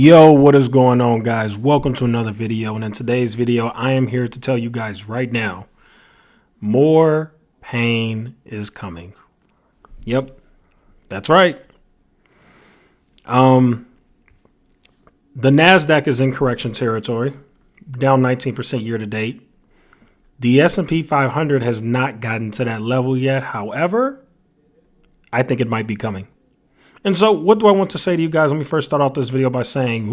Yo, what is going on, guys? Welcome to another video. And in today's video, I am here to tell you guys right now, more pain is coming. Yep, that's right. The Nasdaq is in correction territory, down 19% year to date. The S&P 500 has not gotten to that level yet. However, I think it might be coming. And so what do I want to say to you guys? Let me first start off this video by saying,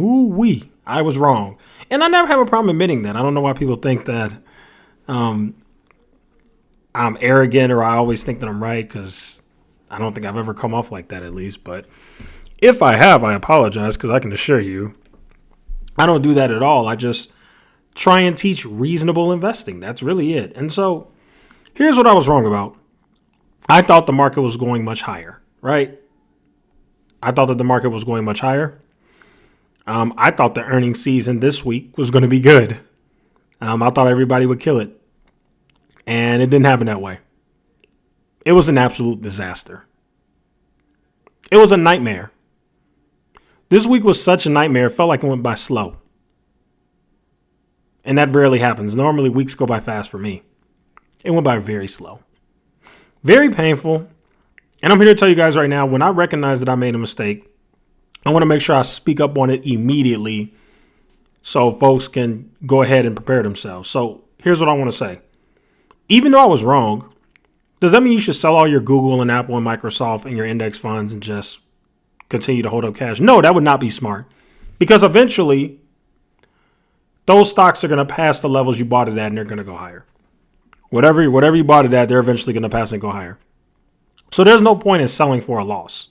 I was wrong. And I never have a problem admitting that. I don't know why people think that I'm arrogant or I always think that I'm right, because I don't think I've ever come off like that, at least. But if I have, I apologize, because I can assure you I don't do that at all. I just try and teach reasonable investing. That's really it. And so here's what I was wrong about. I thought the market was going much higher, right? I thought that the market was going much higher. I thought the earnings season this week was going to be good. I thought everybody would kill it. And it didn't happen that way. It was an absolute disaster. It was a nightmare. This week was such a nightmare. It felt like it went by slow. And that rarely happens. Normally, weeks go by fast for me. It went by very slow. Very painful. And I'm here to tell you guys right now, when I recognize that I made a mistake, I want to make sure I speak up on it immediately so folks can go ahead and prepare themselves. So here's what I want to say. Even though I was wrong, does that mean you should sell all your Google and Apple and Microsoft and your index funds and just continue to hold up cash? No, that would not be smart, because eventually those stocks are going to pass the levels you bought it at and they're going to go higher. Whatever you bought it at, they're eventually going to pass and go higher. So there's no point in selling for a loss.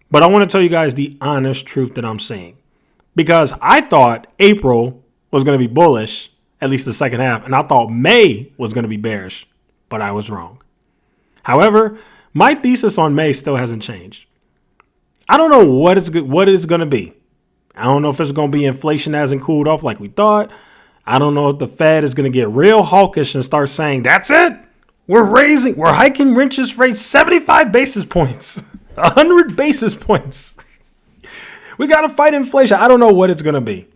But I want to tell you guys the honest truth that I'm saying, because I thought April was going to be bullish, at least the second half, and I thought May was going to be bearish, but I was wrong. However, my thesis on May still hasn't changed. I don't know what it's going to be. I don't know if it's going to be inflation hasn't cooled off like we thought. I don't know if the Fed is going to get real hawkish and start saying, that's it. We're hiking interest rates 75 basis points, 100 basis points. We got to fight inflation. I don't know what it's going to be.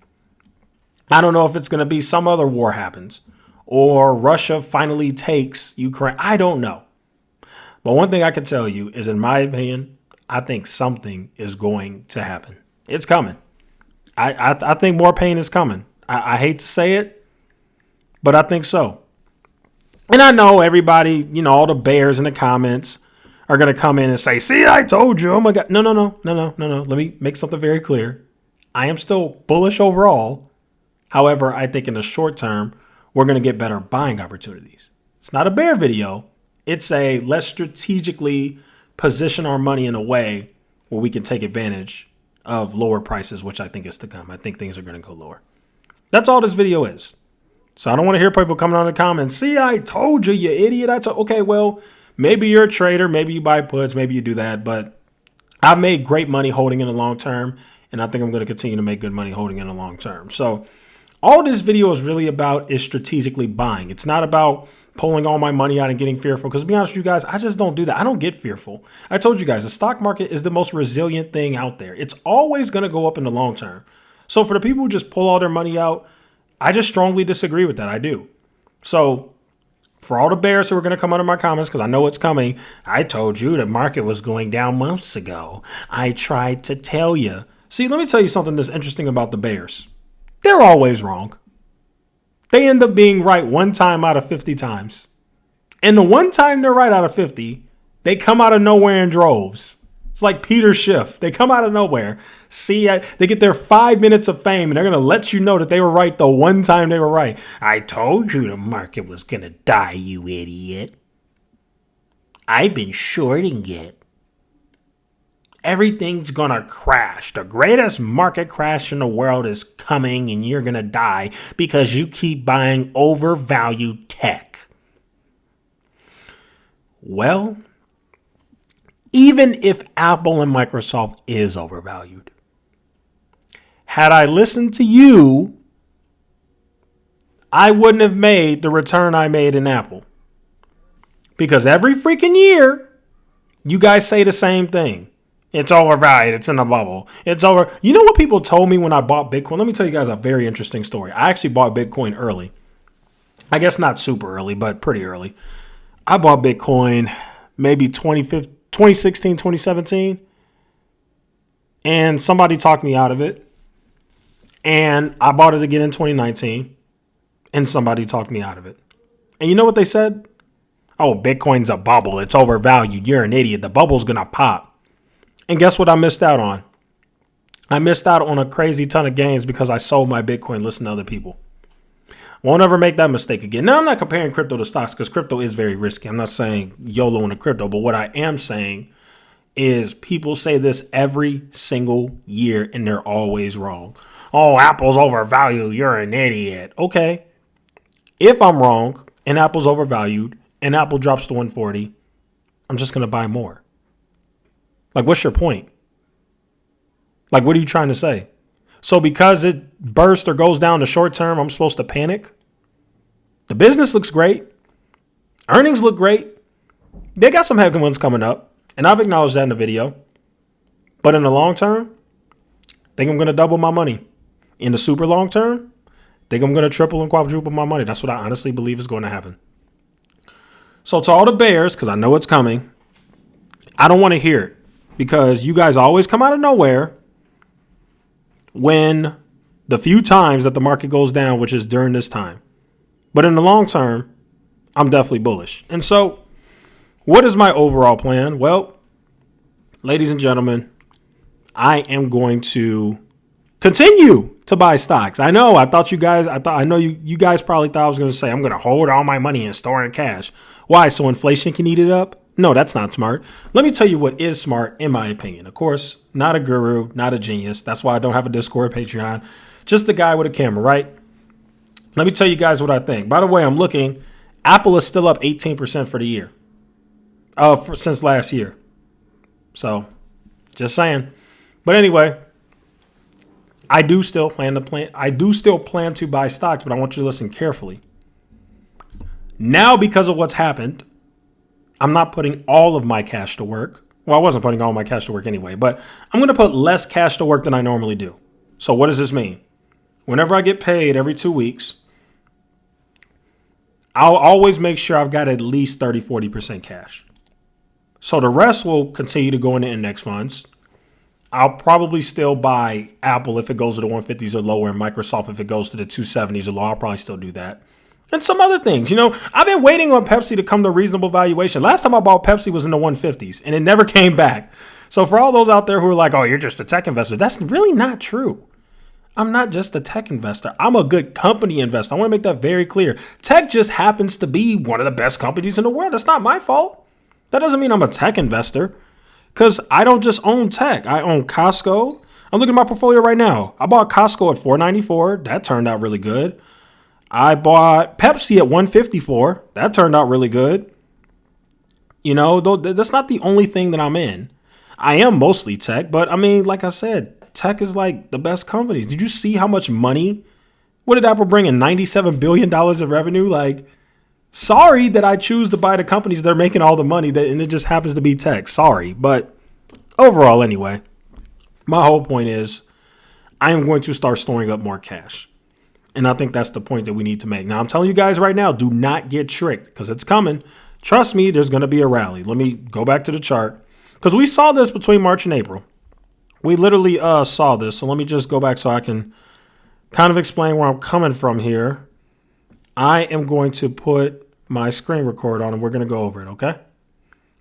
I don't know if it's going to be some other war happens or Russia finally takes Ukraine. I don't know. But one thing I can tell you is, in my opinion, I think something is going to happen. It's coming. I think more pain is coming. I hate to say it, but I think so. And I know everybody, all the bears in the comments are going to come in and say, see, I told you. Oh, my God. No. Let me make something very clear. I am still bullish overall. However, I think in the short term, we're going to get better buying opportunities. It's not a bear video. It's a let's strategically position our money in a way where we can take advantage of lower prices, which I think is to come. I think things are going to go lower. That's all this video is. So I don't want to hear people coming on the comments. See, I told you, you idiot. Okay, well, maybe you're a trader. Maybe you buy puts. Maybe you do that. But I've made great money holding in the long term. And I think I'm going to continue to make good money holding in the long term. So all this video is really about is strategically buying. It's not about pulling all my money out and getting fearful. Because to be honest with you guys, I just don't do that. I don't get fearful. I told you guys, the stock market is the most resilient thing out there. It's always going to go up in the long term. So for the people who just pull all their money out, I just strongly disagree with that. I do. So for all the bears who are going to come under my comments, because I know it's coming, I told you the market was going down months ago. I tried to tell you. See, let me tell you something that's interesting about the bears. They're always wrong. They end up being right one time out of 50 times. And the one time they're right out of 50, they come out of nowhere in droves. It's like Peter Schiff. They come out of nowhere. See, they get their 5 minutes of fame, and they're going to let you know that they were right the one time they were right. I told you the market was going to die, you idiot. I've been shorting it. Everything's going to crash. The greatest market crash in the world is coming, and you're going to die because you keep buying overvalued tech. Well, even if Apple and Microsoft is overvalued, had I listened to you, I wouldn't have made the return I made in Apple. Because every freaking year, you guys say the same thing. It's overvalued. It's in a bubble. It's over. You know what people told me when I bought Bitcoin? Let me tell you guys a very interesting story. I actually bought Bitcoin early. I guess not super early, but pretty early. I bought Bitcoin maybe 2016, 2017. And somebody talked me out of it. And I bought it again in 2019. And somebody talked me out of it. And you know what they said? Oh, Bitcoin's a bubble. It's overvalued. You're an idiot. The bubble's going to pop. And guess what I missed out on? I missed out on a crazy ton of gains because I sold my Bitcoin listening to other people. Won't ever make that mistake again. Now, I'm not comparing crypto to stocks because crypto is very risky. I'm not saying YOLO into crypto, but what I am saying is people say this every single year and they're always wrong. Oh, Apple's overvalued. You're an idiot. Okay. If I'm wrong and Apple's overvalued and Apple drops to 140, I'm just going to buy more. Like, what's your point? Like, what are you trying to say? So because it bursts or goes down the short term, I'm supposed to panic? The business looks great. Earnings look great. They got some headwinds coming up, and I've acknowledged that in the video. But in the long term, I think I'm going to double my money. In the super long term, I think I'm going to triple and quadruple my money. That's what I honestly believe is going to happen. So to all the bears, because I know it's coming, I don't want to hear it. Because you guys always come out of nowhere when the few times that the market goes down, which is during this time. But in the long term, I'm definitely bullish. And so what is my overall plan? Well, ladies and gentlemen, I am going to continue to buy stocks. I know you guys probably thought I was going to say I'm going to hold all my money and store in cash. Why? So inflation can eat it up? No, that's not smart. Let me tell you what is smart, in my opinion. Of course, not a guru, not a genius. That's why I don't have a Discord, Patreon. Just a guy with a camera, right? Let me tell you guys what I think. By the way, I'm looking. Apple is still up 18% for the year. Since last year. So, just saying. But anyway, I do still plan to buy stocks, but I want you to listen carefully. Now, because of what's happened, I'm not putting all of my cash to work. Well, I wasn't putting all my cash to work anyway, but I'm going to put less cash to work than I normally do. So what does this mean? Whenever I get paid every 2 weeks, I'll always make sure I've got at least 30, 40% cash. So the rest will continue to go into index funds. I'll probably still buy Apple if it goes to the 150s or lower, and Microsoft if it goes to the 270s or lower. I'll probably still do that. And some other things. I've been waiting on Pepsi to come to a reasonable valuation. Last time I bought Pepsi was in the 150s, and it never came back. So for all those out there who are like, oh, you're just a tech investor, that's really not true. I'm not just a tech investor. I'm a good company investor. I want to make that very clear. Tech just happens to be one of the best companies in the world. That's not my fault. That doesn't mean I'm a tech investor, because I don't just own tech. I own Costco. I'm looking at my portfolio right now. I bought Costco at $4.94. That turned out really good. I bought Pepsi at $1.54. That turned out really good. Though that's not the only thing that I'm in. I am mostly tech, but I mean, like I said, tech is like the best companies. Did you see how much money? What did Apple bring in? $97 billion in revenue? Like, sorry that I choose to buy the companies that are making all the money and it just happens to be tech. Sorry. But overall, anyway, my whole point is I am going to start storing up more cash. And I think that's the point that we need to make. Now, I'm telling you guys right now, do not get tricked because it's coming. Trust me, there's going to be a rally. Let me go back to the chart because we saw this between March and April. We literally saw this. So let me just go back so I can kind of explain where I'm coming from here. I am going to put my screen record on and we're going to go over it, okay?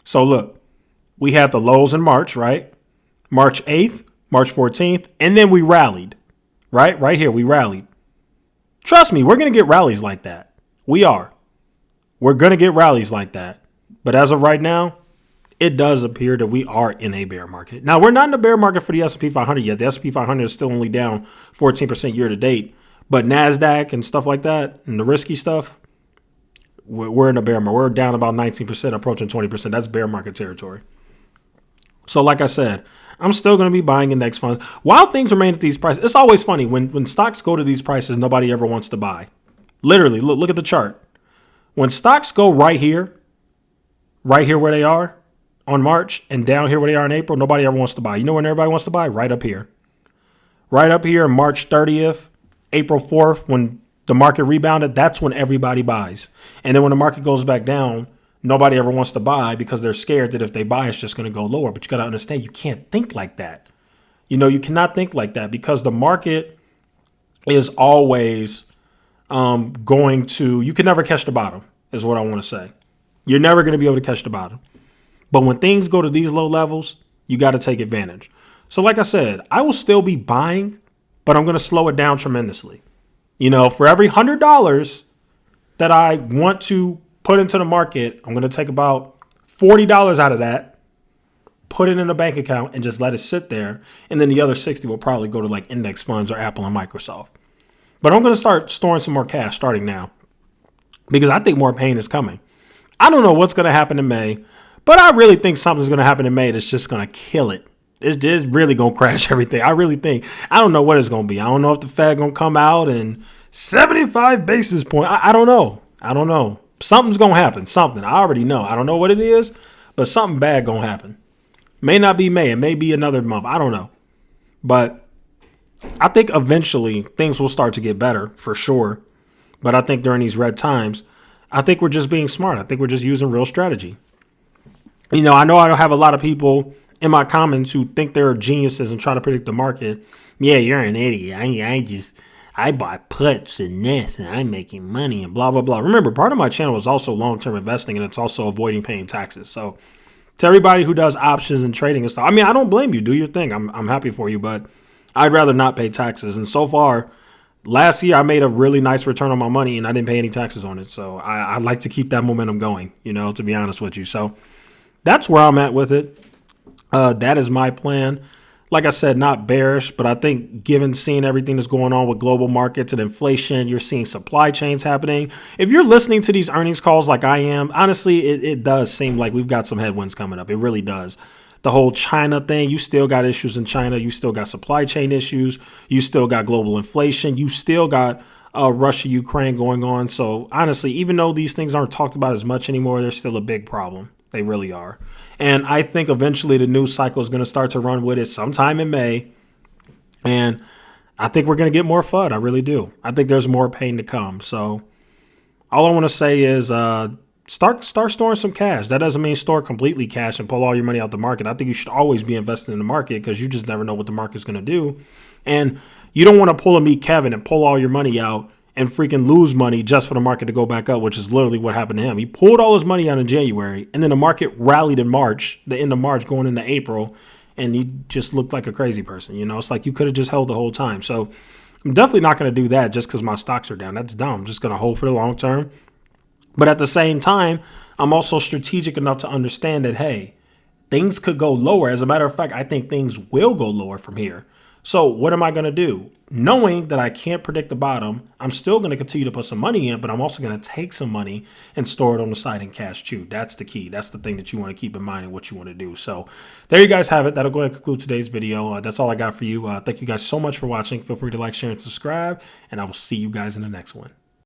So look, we had the lows in March, right? March 8th, March 14th, and then we rallied, right? Right here, we rallied. Trust me, we're going to get rallies like that. We are. We're going to get rallies like that. But as of right now, it does appear that we are in a bear market. Now, we're not in a bear market for the S&P 500 yet. The S&P 500 is still only down 14% year to date. But NASDAQ and stuff like that, and the risky stuff, we're in a bear market. We're down about 19%, approaching 20%. That's bear market territory. So like I said, I'm still going to be buying index funds. While things remain at these prices, it's always funny. When stocks go to these prices, nobody ever wants to buy. Literally, look at the chart. When stocks go right here where they are, on March and down here where they are in April, nobody ever wants to buy. You know when everybody wants to buy? Right up here. Right up here, March 30th, April 4th, when the market rebounded, that's when everybody buys. And then when the market goes back down, nobody ever wants to buy because they're scared that if they buy, it's just going to go lower. But you got to understand, you can't think like that. You cannot think like that because the market is always going to, you can never catch the bottom, is what I want to say. You're never going to be able to catch the bottom. But when things go to these low levels, you got to take advantage. So like I said, I will still be buying, but I'm going to slow it down tremendously. For every $100 that I want to put into the market, I'm going to take about $40 out of that, put it in a bank account, and just let it sit there. And then the other 60 will probably go to like index funds or Apple and Microsoft. But I'm going to start storing some more cash starting now because I think more pain is coming. I don't know what's going to happen in May, but I really think something's going to happen in May that's just going to kill it. It's really going to crash everything. I really think. I don't know what it's going to be. I don't know if the Fed going to come out and 75 basis points. I don't know. Something's going to happen. Something. I already know. I don't know what it is, but something bad going to happen. May not be May. It may be another month. I don't know. But I think eventually things will start to get better for sure. But I think during these red times, I think we're just being smart. I think we're just using real strategy. I know I don't have a lot of people in my comments who think they're geniuses and try to predict the market. Yeah, you're an idiot. I buy puts and this and I'm making money and blah, blah, blah. Remember, part of my channel is also long-term investing and it's also avoiding paying taxes. So to everybody who does options and trading and stuff, I don't blame you. Do your thing. I'm happy for you, but I'd rather not pay taxes. And so far, last year I made a really nice return on my money and I didn't pay any taxes on it. So I like to keep that momentum going, to be honest with you. So that's where I'm at with it. That is my plan. Like I said, not bearish, but I think seeing everything that's going on with global markets and inflation, you're seeing supply chains happening. If you're listening to these earnings calls like I am, honestly, it does seem like we've got some headwinds coming up. It really does. The whole China thing, you still got issues in China. You still got supply chain issues. You still got global inflation. You still got Russia, Ukraine going on. So honestly, even though these things aren't talked about as much anymore, they're still a big problem. They really are. And I think eventually the news cycle is going to start to run with it sometime in May. And I think we're going to get more FUD. I really do. I think there's more pain to come. So all I want to say is start storing some cash. That doesn't mean store completely cash and pull all your money out the market. I think you should always be investing in the market because you just never know what the market's going to do. And you don't want to pull a Meet Kevin and pull all your money out and freaking lose money just for the market to go back up, which is literally what happened to him. He pulled all his money out in January, and then the market rallied in March, the end of March going into April, and he just looked like a crazy person. It's like you could have just held the whole time. So I'm definitely not going to do that just because my stocks are down. That's dumb. I'm just going to hold for the long term. But at the same time, I'm also strategic enough to understand that, hey, things could go lower. As a matter of fact, I think things will go lower from here. So what am I going to do? Knowing that I can't predict the bottom, I'm still going to continue to put some money in, but I'm also going to take some money and store it on the side in cash too. That's the key. That's the thing that you want to keep in mind and what you want to do. So there you guys have it. That'll go ahead and conclude today's video. That's all I got for you. Thank you guys so much for watching. Feel free to like, share, and subscribe, and I will see you guys in the next one.